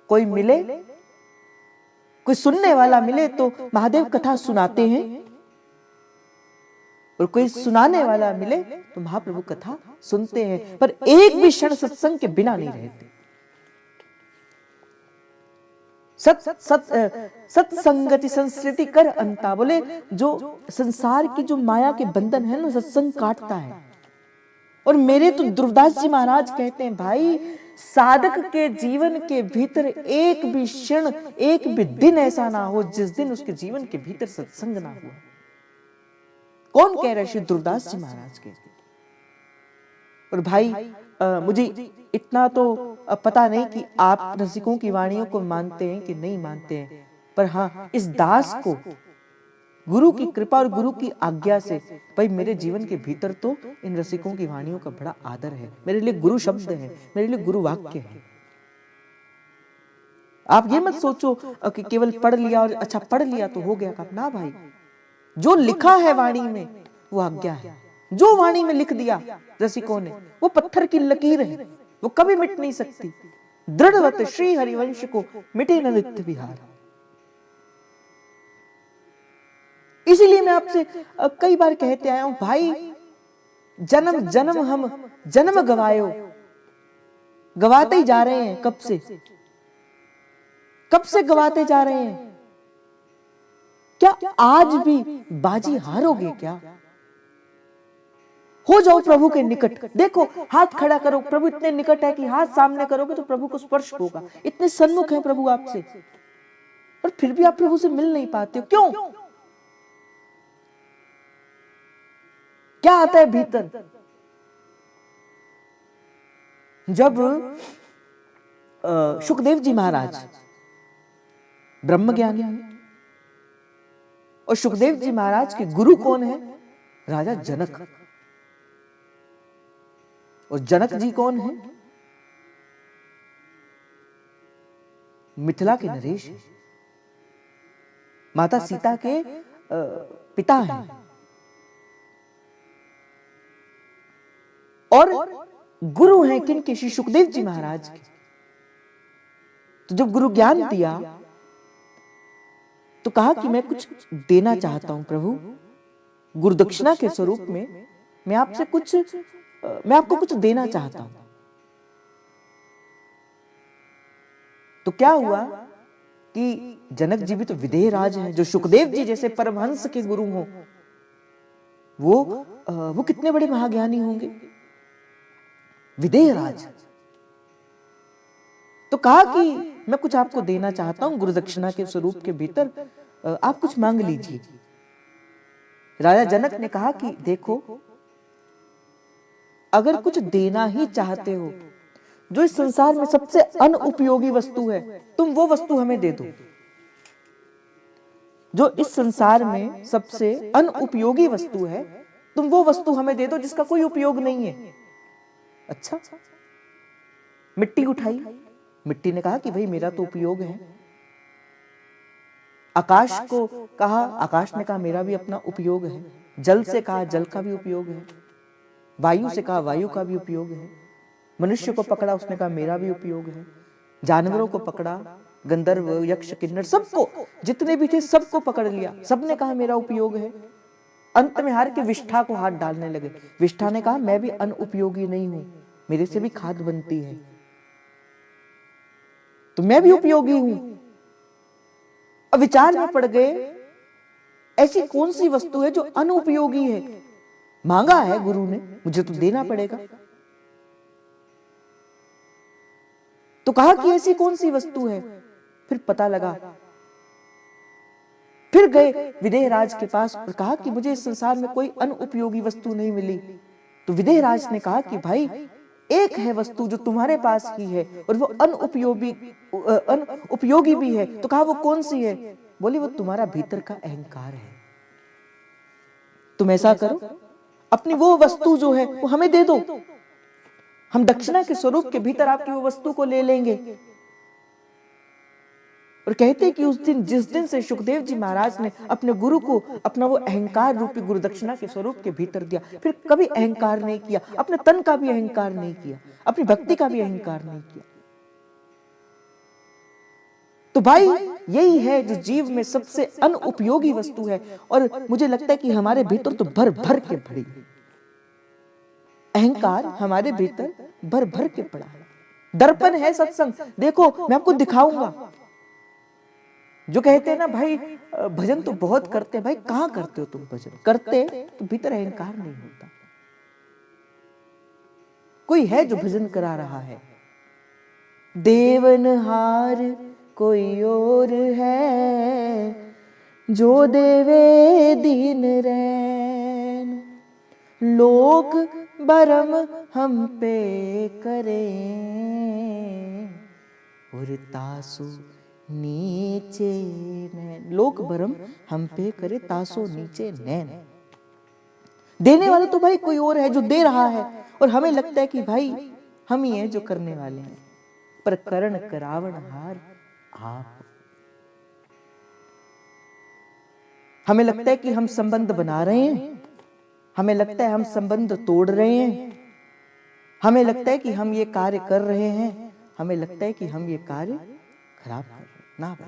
कोई मिले, कोई सुनने वाला मिले तो महादेव कथा सुनाते हैं, और कोई सुनाने वाला मिले तो महाप्रभु कथा सुनते हैं। पर एक भी क्षण सत्संग के बिना नहीं रहते। सत्संगति संस्कृति कर अंता। बोले जो संसार की जो माया के बंधन है ना, सत्संग काटता है। और मेरे तो ध्रुवदास जी महाराज कहते हैं, भाई साधक के जीवन के भीतर एक भी क्षण, एक भी दिन ऐसा ना हो जिस दिन उसके जीवन के भीतर सत्संग ना हुआ। कौन कह रहे? श्री ध्रुवदास जी महाराज के। और भाई मुझे इतना तो पता नहीं कि आप रसिकों की वाणियों को मानते हैं कि नहीं मानते हैं, पर हाँ इस दास को गुरु की कृपा और गुरु की आज्ञा से भाई मेरे जीवन के भीतर तो इन रसिकों की वाणियों का बड़ा आदर है। मेरे लिए गुरु शब्द है, मेरे लिए गुरु वाक्य है। आप ये मत सोचो कि केवल पढ़ लिया और अच्छा पढ़ लिया तो हो गया ना भाई। जो लिखा है वाणी में वो आज्ञा है। जो वाणी में लिख दिया रसिकों ने वो पत्थर की लकीर है, वो कभी मिट नहीं सकती। दृढ़वत श्री हरिवंश को मिटे न नित्य विहार। इसीलिए मैं आपसे कई बार कहते आया हूं, भाई जन्म जन्म हम जन्म गवायो, गवाते ही जा रहे हैं। कब से गवाते जा रहे हैं? क्या आज भी बाजी हारोगे क्या? हो जाओ प्रभु के निकट। देखो, हाथ खड़ा करो, प्रभु इतने निकट है कि हाथ सामने करोगे तो प्रभु को स्पर्श होगा। इतने सन्मुख है प्रभु आपसे, और फिर भी आप प्रभु से मिल नहीं पाते हो, क्यों? क्या आता है भीतर? जब सुखदेव जी महाराज ब्रह्मज्ञानी हैं, और सुखदेव जी महाराज के गुरु कौन है? राजा जनक। और जनक जी कौन है? मिथिला के नरेश, माता सीता के पिता हैं। और गुरु हैं किनके? श्री सुखदेव जी महाराज के। तो जब गुरु ज्ञान दिया तो कहा कि मैं कुछ देना चाहता हूं प्रभु, गुरुदक्षिणा के स्वरूप में मैं आपको कुछ देना चाहता हूं। तो क्या हुआ कि जनक जी भी तो विदेह राज हैं, जो सुखदेव जी जैसे परमहंस के गुरु हो, वो कितने बड़े महाज्ञानी होंगे, विदेह राज। तो कहा कि मैं कुछ आपको देना चाहता हूं गुरुदक्षिणा के स्वरूप के भीतर, आप कुछ मांग लीजिए। राजा जनक ने कहा कि देखो, अगर कुछ देना ही चाहते हो, जो इस संसार में सबसे अनुपयोगी वस्तु है, तुम वो वस्तु हमें दे दो। जो इस संसार में सबसे अनुपयोगी वस्तु है, तुम वो वस्तु हमें दे दो जिसका कोई उपयोग नहीं है। अच्छा, मिट्टी उठाई। मिट्टी ने कहा कि भाई मेरा तो उपयोग है। आकाश को कहा, आकाश ने कहा मेरा भी अपना उपयोग है। जल से कहा जल का भी उपयोग है। वायु से कहा वायु का भी उपयोग है। मनुष्य को पकड़ा, उसने कहा मेरा भी उपयोग है। जानवरों को पकड़ा, गंधर्व यक्ष किन्नर सबको, जितने भी थे सबको पकड़ लिया, सबने कहा मेरा उपयोग है। अंत में हार के विष्ठा को हाथ डालने लगे। विष्ठा ने कहा मैं भी अनुपयोगी नहीं हूं, मेरे से भी खाद बनती है, तो मैं भी उपयोगी हूं। अब विचार में पड़ गए, ऐसी कौन सी वस्तु है जो अनुपयोगी है? मांगा है गुरु ने, मुझे तो देना पड़ेगा। तो कहा कि ऐसी कौन सी वस्तु है? फिर पता लगा, फिर गए विदेह राज के पास और कहा कि मुझे इस संसार में कोई अनुपयोगी वस्तु नहीं मिली। तो विदेह राज ने कहा कि भाई एक है वस्तु जो तुम्हारे पास ही है, और वो अनुपयोगी भी है। तो कहा वो कौन सी है? बोली वो तुम्हारा भीतर का अहंकार है। तुम ऐसा करो, अपनी वो वस्तु जो है वो हमें दे दो, हम दक्षिणा के स्वरूप के भीतर आपकी वो वस्तु को ले लेंगे। और कहते कि उस दिन, जिस दिन से सुखदेव जी महाराज ने अपने गुरु को अपना वो अहंकार रूपी गुरुदक्षिणा के स्वरूप के भीतर दिया, फिर कभी अहंकार नहीं किया, अपने तन का भी अहंकार नहीं किया, अपनी भक्ति का भी अहंकार नहीं किया। तो भाई यही है जो जीव में सबसे अनुपयोगी वस्तु है। और मुझे लगता है कि हमारे भीतर तो भर भर के भरी अहंकार, हमारे भीतर भर भर के पड़ा है। दर्पण है सत्संग। देखो मैं आपको दिखाऊंगा। जो कहते हैं ना भाई भजन तो बहुत करते हैं, भाई कहां करते हो तुम भजन? करते तो भीतर अहंकार नहीं होता। कोई है जो भजन करा रहा है, देवनहार कोई और है, जो देवे दीन रैन, लोक बरम हम पे करें, और तासु नीचे नैन। लोक भरम हम पे करे, तासो नीचे नैन। देने वाला तो भाई कोई और है जो दे रहा है, और हमें लगता है कि भाई हम ही हैं जो करने वाले हैं, पर करण करावण हार आप। हमें लगता है कि हम संबंध बना रहे हैं, हमें लगता है हम संबंध तोड़ रहे हैं, हमें लगता है कि हम ये कार्य कर रहे हैं, हमें लगता है कि हम ये कार्य खराब कर रहे हैं। ना भाई,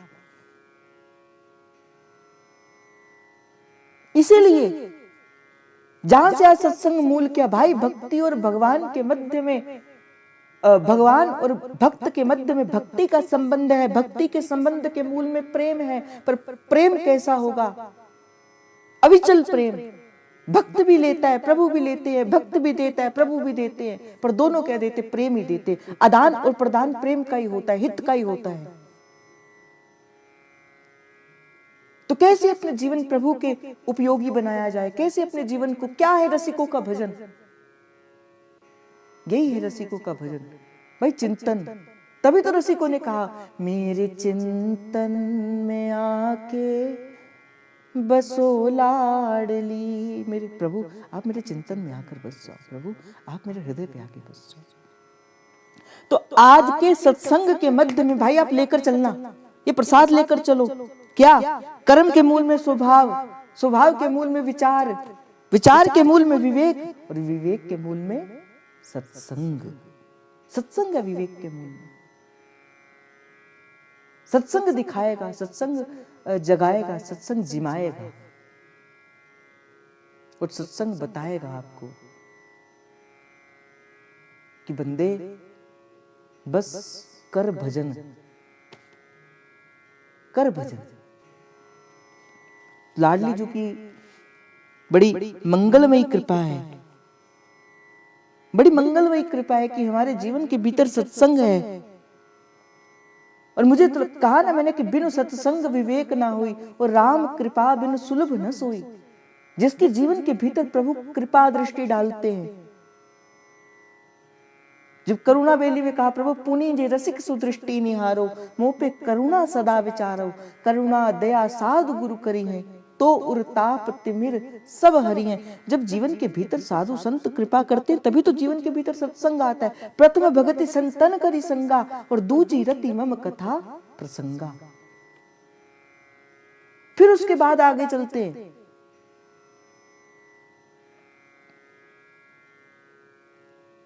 इसीलिए जहां से आज सत्संग मूल क्या भाई, भक्ति और भगवान के मध्य में भगवान और भक्त के मध्य में भक्ति का संबंध है, भक्ति के संबंध के मूल में प्रेम है। पर प्रेम कैसा होगा? अविचल प्रेम। भक्त भी लेता है, प्रभु भी लेते हैं, भक्त भी देता है, प्रभु भी देते हैं, पर दोनों क्या देते? प्रेम ही देते। आदान और प्रदान प्रेम का ही होता है, हित का ही होता है। तो कैसे अपने जीवन प्रभु के उपयोगी बनाया जाए? कैसे अपने जीवन को, क्या है रसिकों का भजन? यही है रसिकों का भजन भाई, चिंतन। तभी तो रसिकों ने कहा, मेरे चिंतन में आके बसो लाडली। मेरे प्रभु, आप मेरे चिंतन में आकर बस जाओ। प्रभु, आप मेरे हृदय पे आके बस जाओ। तो आज के सत्संग के मध्य में भाई आप लेकर चलना, ये प्रसाद लेकर चलो। क्या? कर्म के मूल में स्वभाव, स्वभाव के मूल में विचार, विचार के मूल में विवेक, और विवेक के मूल में सत्संग। सत्संग है विवेक के मूल में। सत्संग दिखाएगा, सत्संग जगाएगा, सत्संग जिमाएगा, और सत्संग बताएगा आपको कि बंदे बस कर भजन, कर भजन। लाडली जी की बड़ी मंगलमयी कृपा है, बड़ी मंगलमयी कृपा है कि हमारे जीवन के भीतर सत्संग है। और मुझे तो कहा ना मैंने कि बिनु सत्संग विवेक ना हुई, और राम कृपा बिनु सुलभ न सोई। जिसके जीवन के भीतर प्रभु कृपा दृष्टि डालते हैं। जब करुणा बेली में कहा, प्रभु पुनि जे रसिक सुदृष्टि निहारो, मोह पे करुणा सदा विचारो, करुणा दया साधु गुरु करी है, तो उरताप तिमिर सब हरि हैं। जब जीवन के भीतर साधु संत कृपा करते हैं, तभी तो जीवन के भीतर सत्संग आता है। प्रथम भगति संतन करी संगा, और दूजी रति मम कथा प्रसंगा। फिर उसके बाद आगे चलते हैं।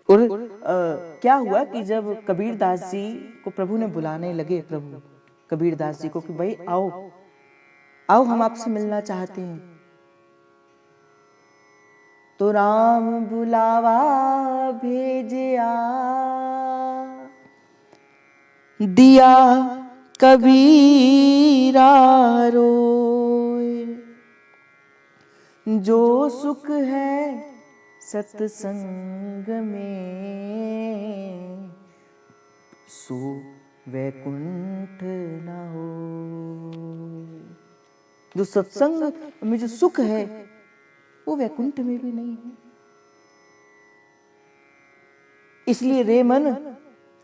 और क्या हुआ कि जब कबीरदास जी को प्रभु ने बुलाने लगे, प्रभु कबीरदास जी को कि भाई आओ आओ, हम आपसे मिलना चाहते हैं। तो राम बुलावा भेजिया, दिया कबीरा रोए, जो सुख है सत्संग में, सो वैकुंठ न हो। जो सत्संग में जो सुख है वो वैकुंठ में भी नहीं है। इसलिए रे मन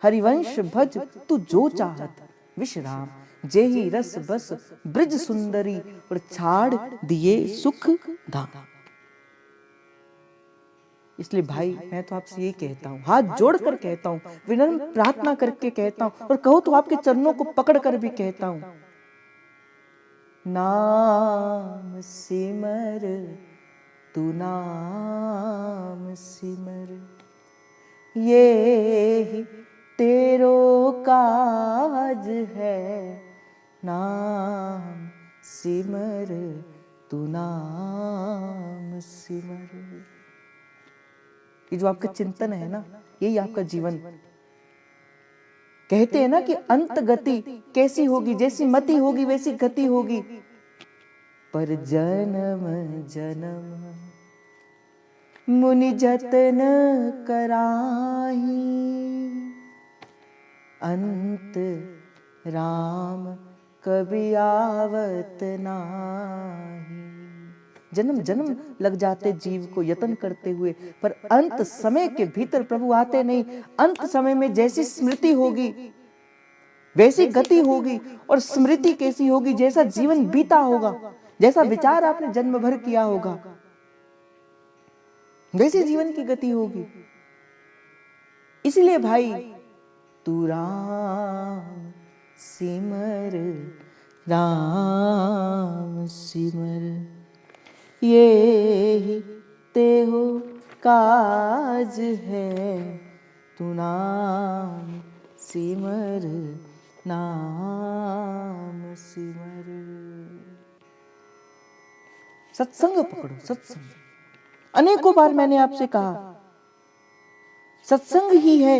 हरिवंश भज, तू जो चाहत विश्राम, जेहि रस बस ब्रज सुंदरी, और छाड़ दिए सुख धाम। इसलिए भाई मैं तो आपसे यही कहता हूं, हाथ जोड़कर कहता हूं, विनम्र प्रार्थना करके कहता हूं, और कहो तो आपके चरणों को पकड़कर भी कहता हूं, नाम सिमर तू नाम सिमर, ये ही तेरो काज है, नाम सिमर तू नाम सिमर। ये जो आपका चिंतन है ना, यही आपका जीवन। कहते हैं ना कि अंत गति कैसी होगी, जैसी मति होगी वैसी गति होगी, पर जन्म जन्म मुनि जतन कराही, अंत राम कभी आवत नाही। जन्म जन्म लग जाते जीव को यत्न करते हुए, पर अंत समय के भीतर प्रभु आते नहीं। अंत समय में जैसी स्मृति होगी वैसी गति होगी, और स्मृति कैसी होगी, जैसा जीवन बीता होगा, जैसा विचार आपने जन्म भर किया होगा, वैसी जीवन की गति होगी। इसलिए भाई तू राम सिमर, राम सिमर, ये ही तेहो काज है, तू नाम सिमर, नाम सिमर। सत्संग पकड़ो, सत्संग। अनेकों बार मैंने आपसे कहा, सत्संग ही है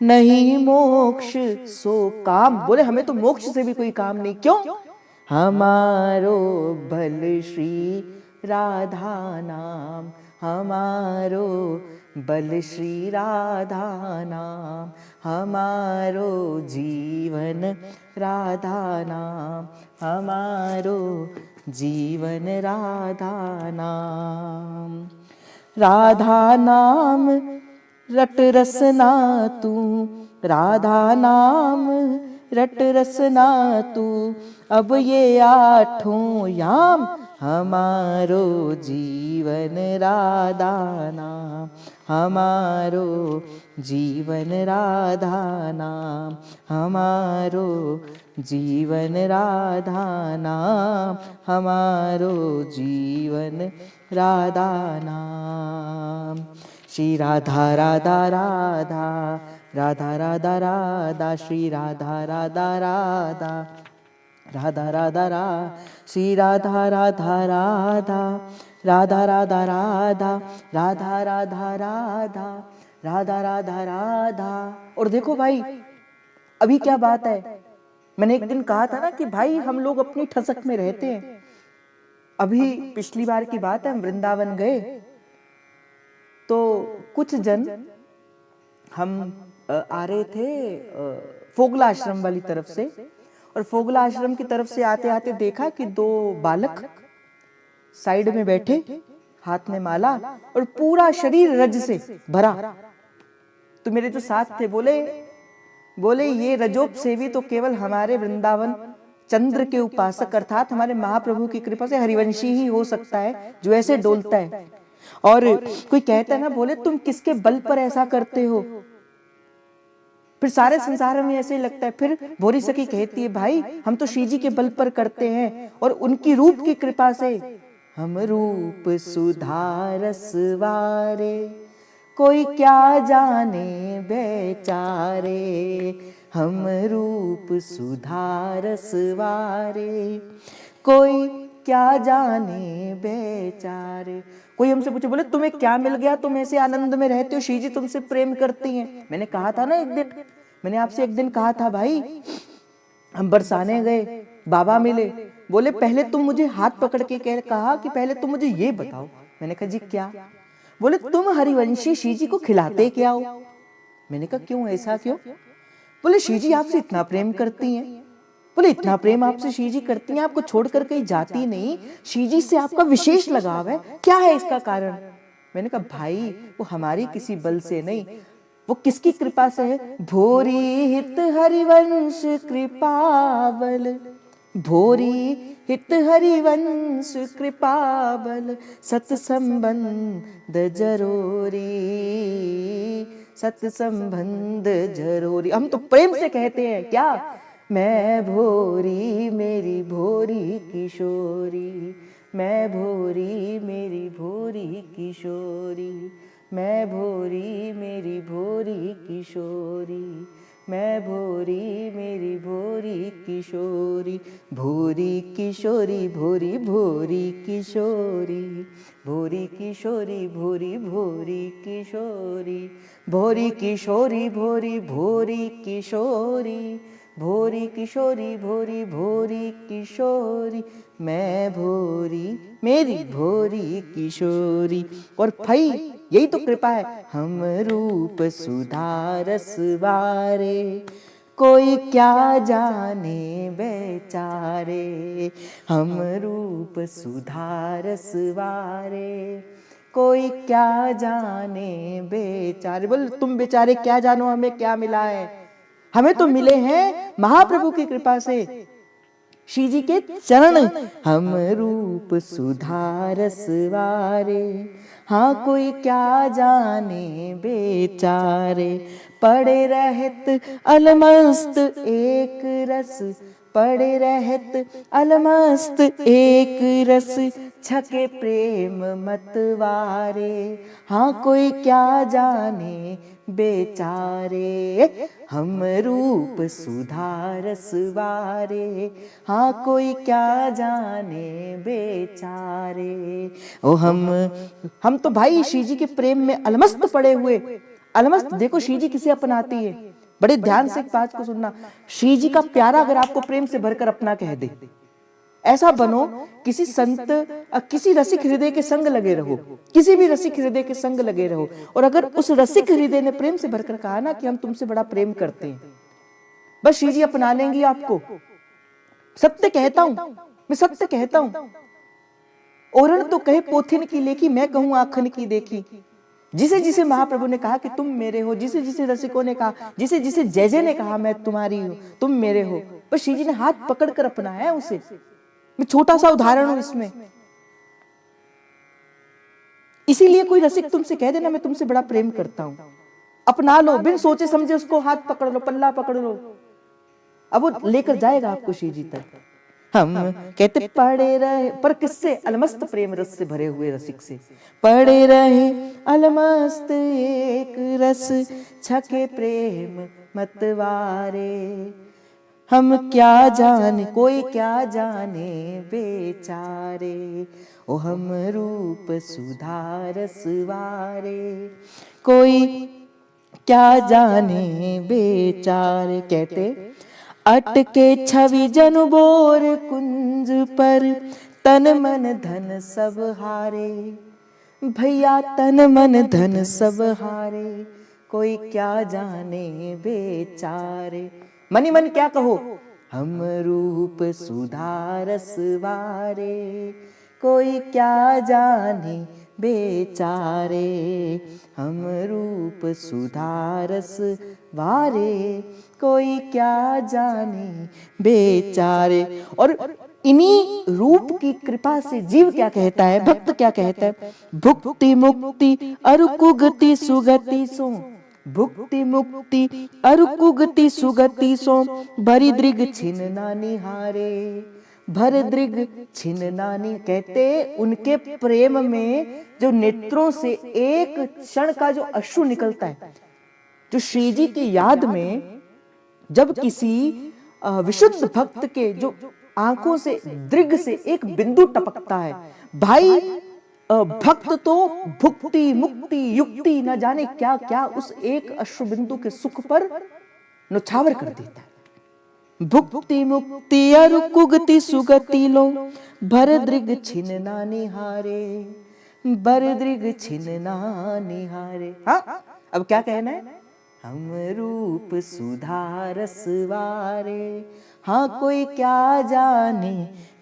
नहीं मोक्ष सो काम। बोले हमें तो मोक्ष से भी कोई काम नहीं। क्यों? हमारो भल श्री राधा नाम, हमारो बल श्री राधा नाम, हमारो जीवन राधा नाम, हमारो जीवन राधा नाम। राधा नाम रट रसना तू, राधा नाम रट रसना तू, अब ये आठों याम हमारो जीवन राधा नाम, हमारो जीवन राधा नाम, हमारो जीवन राधा नाम, हमारो जीवन राधा नाम। श्री राधा राधा राधा, राधा राधा राधा, श्री राधा राधा राधा, राधा राधा राधा, श्री राधा राधा राधा, राधा राधा राधा, राधा राधा राधा, राधा राधा राधा। और देखो भाई अभी क्या बात है, मैंने एक दिन कहा था ना कि भाई हम लोग अपनी ठसक में रहते हैं। अभी पिछली बार की बात है, हम वृंदावन गए तो कुछ जन हम आ रहे थे फोगला आश्रम वाली तरफ से, और फोगला आश्रम की तरफ से आते आते देखा कि दो बालक साइड में बैठे, हाथ में माला और पूरा शरीर रज से भरा। तो मेरे जो साथ थे बोले ये रजोप सेवी तो केवल हमारे वृंदावन चंद्र के उपासक अर्थात हमारे महाप्रभु की कृपा से हरिवंशी ही हो सकता है जो ऐसे डोलता है। और कोई कहता है ना, बोले तुम किसके बल पर ऐसा करते हो? फिर सारे संसार में ऐसे ही लगता है। फिर भोरी सखी कहती है भाई हम तो श्री जी के बल पर करते हैं और उनकी रूप की कृपा से। हम रूप सुधारस वारे, कोई क्या जाने बेचारे, हम रूप सुधारस वारे, कोई क्या जाने बेचारे। कोई हमसे पूछे बोले तुम्हें क्या मिल गया, तुम ऐसे आनंद में रहते हो, श्री जी तुमसे प्रेम करती हैं। मैंने कहा था ना एक दिन, मैंने आपसे एक दिन कहा था भाई हम बरसाने गए, बाबा मिले, बोले पहले तुम मुझे हाथ पकड़ के कहा कि पहले तुम मुझे ये बताओ। मैंने कहा जी क्या? बोले तुम हरिवंशी श्री जी को खिलाते क्या हो? मैंने कहा क्यों, ऐसा क्यों? बोले श्री जी आपसे इतना प्रेम करती हैं। बोले इतना प्रेम आपसे श्री जी करती हैं, आपको छोड़कर कहीं जाती नहीं, श्री जी से आपका विशेष लगाव है, क्या है इसका कारण? मैंने कहा भाई वो हमारी किसी बल से नहीं, वो किसकी कृपा से है? भोरी हित हरिवंश कृपा बल, भोरी हित हरिवंश कृपा बल, सत संबंध जरूरी, सत संबंध जरूरी। हम तो प्रेम से कहते हैं क्या, मैं भोरी मेरी भोरी किशोरी, मैं भोरी मेरी भोरी किशोरी, मैं भोरी मेरी भोरी किशोरी, मैं भोरी मेरी भोरी किशोरी, भोरी किशोरी भोरी भोरी किशोरी, भोरी किशोरी भोरी भोरी किशोरी, भोरी किशोरी भोरी भोरी किशोरी, भोरी किशोरी भोरी भोरी किशोरी, मैं भोरी मेरी भोरी किशोरी। और भाई यही तो कृपा है। हम रूप सुधारस वारे, कोई क्या जाने बेचारे, हम रूप सुधारस वारे, कोई क्या जाने बेचारे। बोल तुम बेचारे क्या जानो हमें क्या मिला है, हमें तो मिले हैं महाप्रभु की कृपा से, श्री जी के चरण। हम रूप सुधारस वारे, हाँ कोई क्या जाने बेचारे, पड़े रहत अलमस्त एक रस, पड़े रहत अलमस्त एक रस, छके प्रेम मतवारे, हाँ कोई क्या जाने बेचारे, हम रूप सुधारस वारे, हाँ कोई क्या जाने बेचारे। ओ हम तो भाई श्री जी के प्रेम में अलमस्त पड़े हुए अलमस्त देखो श्री जी किसे अपनाती है, बड़े ध्यान से एक बात को सुनना। श्री जी का प्यारा अगर आपको प्रेम से भरकर अपना कह दे, ऐसा बनो किसी संत किसी रसिक हृदय के संग लगे रहो, किसी भी रसिक हृदय के संग लगे रहो, और अगर उस रसिक हृदय ने प्रेम से भरकर कहा ना कि हम तुमसे बड़ा प्रेम करते हैं, बस श्री जी अपना लेंगी आपको। सत्य कहता हूं, मैं सत्य कहता हूं। ओरण तो कहे पोथिन की लेखी, मैं कहूं आखन की देखी। जिसे जिसे महाप्रभु ने कहा कि तुम मेरे हो, जिसे जिसे रसिकों ने कहा, जिसे जिसे जय जय ने कहा मैं तुम्हारी हूं, तुम मेरे हो, बस श्री जी ने हाथ पकड़कर अपनाया उसे। मैं छोटा सा उदाहरण हूं इसमें। इसीलिए कोई रसिक तुमसे कह देना मैं तुमसे बड़ा प्रेम करता हूं, अपना लो, बिन सोचे समझे उसको हाथ पकड़ लो, पल्ला पकड़ लो, अब वो लेकर जाएगा आपको श्री जी तक। हम कहते पड़े रहे, पर किससे? अलमस्त प्रेम रस से भरे हुए रसिक से। पड़े रहे अलमस्त एक रस छके प्रेम मतवारे, हम क्या जाने कोई क्या जाने बेचारे, ओ हम रूप सुधारस वारे, कोई क्या जाने बेचारे। कहते अटके छवि जनु बोर कुंज पर, तन मन धन सब हारे, भैया तन मन धन सब हारे, कोई क्या जाने बेचारे। मनी मन क्या कहो? हम रूप सुधारस वारे, कोई क्या जाने बेचारे, हम रूप सुधारस वारे, कोई क्या जाने बेचारे। और इन्हीं रूप की कृपा से जीव क्या कहता है, भक्त क्या कहता है? भुक्ति मुक्ति अरु कुगति सुगति सो, भुक्ति मुक्ति अरु कुगति सुगति सो, भरी दृग छिन्न निहारे, भर दृग छिन्न नी। कहते उनके प्रेम में जो नेत्रों से एक क्षण का जो अश्रु निकलता है, जो श्री जी की याद में जब किसी विशुद्ध भक्त के जो आंखों से दृग से एक बिंदु टपकता है, भाई भक्त तो भुक्ति मुक्ति युक्ति न जाने क्या क्या उस एक अश्रु बिंदु के सुख पर न्यौछावर कर देता है। भुक्ति मुक्ति अरु कुगति सुगति लो, भर दृग छिन्न निहारे, भर दृग छिन्न निहारे। हाँ अब क्या कहना है? हम रूप सुधारस वारे, हाँ कोई क्या जाने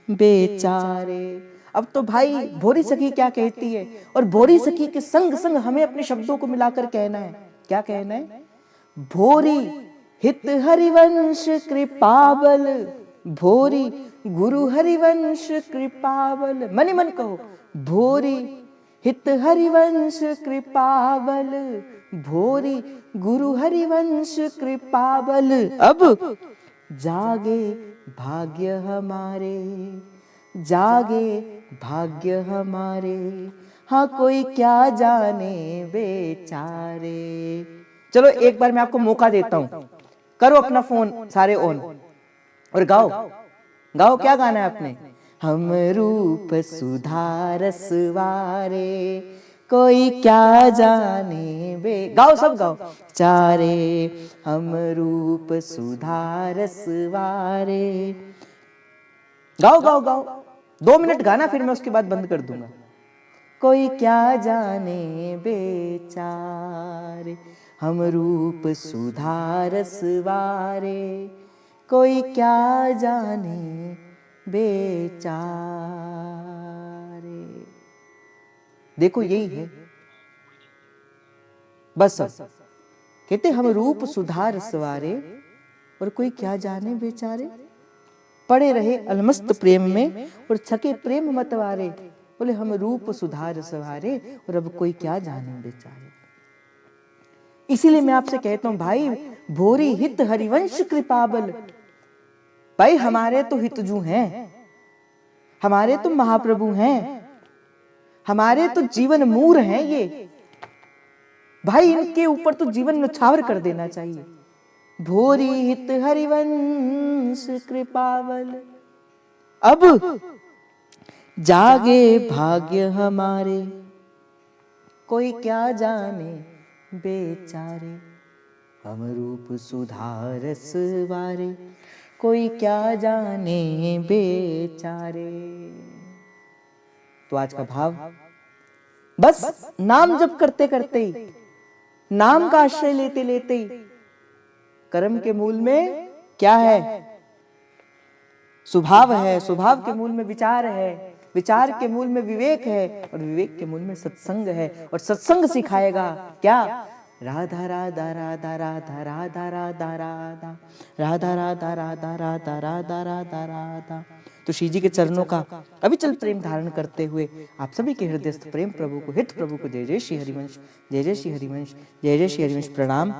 बेचारे। अब तो भाई भोरी सखी क्या कहती है, और भोरी सखी के संग संग हमें अपने शब्दों को मिलाकर कहना है। क्या कहना है? भोरी हित हरिवंश कृपाबल, भोरी गुरु हरिवंश कृपाबल। मनि मन कहो भोरी हित हरिवंश कृपाबल, भोरी गुरु हरिवंश कृपाबल। अब जागे भाग्य हमारे, जागे भाग्य हमारे, हाँ कोई क्या जाने बेचारे। चलो एक बार मैं आपको मौका देता हूं, करो अपना फोन सारे ऑन और गाओ। गाओ, क्या गाना है आपने? हम रूप सुधारस वारे, कोई क्या जाने बे। गाओ सब गाओ। चारे हम रूप सुधारस वारे। गाओ गाओ गाओ, 2 मिनट गाना, फिर मैं उसके बाद बंद कर दूंगा। कोई क्या जाने बेचारे, हम रूप सुधारस वारे, कोई क्या जाने बेचारे। देखो यही है बस। कहते हम रूप सुधार सवारे, और कोई क्या जाने बेचारे। पड़े रहे अलमस्त प्रेम में और छके प्रेम मतवारे, बोले हम रूप सुधार सवारे, और अब कोई क्या जाने बेचारे। इसीलिए मैं आपसे कहता हूं भाई, भोरी हित हरिवंश कृपाबल। भाई हमारे तो हितजू हैं, हमारे तो महाप्रभु हैं, हमारे तो जीवन मूर हैं ये। भाई इनके ऊपर तो जीवन न्यौछावर कर देना चाहिए। भोरी हित हरिवंश कृपावल, अब जागे भाग्य हमारे, कोई क्या जाने बेचारे, हम रूप सुधारस वारे, कोई क्या जाने बेचारे। तो आज का भाव, बस नाम जप करते करते, नाम का आश्रय लेते लेते, कर्म के मूल में क्या है? स्वभाव है, स्वभाव के मूल में विचार है, विचार के मूल में विवेक है, और विवेक के मूल में सत्संग है, और सत्संग सिखाएगा क्या? राधा राधा राधा राधा राधा राधा राधा राधा राधा राधा राधा राधा राधा राधा। तो श्री जी के चरणों का अविचल प्रेम धारण करते हुए आप सभी के हृदयस्थ प्रेम प्रभु को, हित प्रभु को जय जय श्री हरिवंश, जय जय श्री हरिवंश, जय जय श्री हरिवंश। प्रणाम।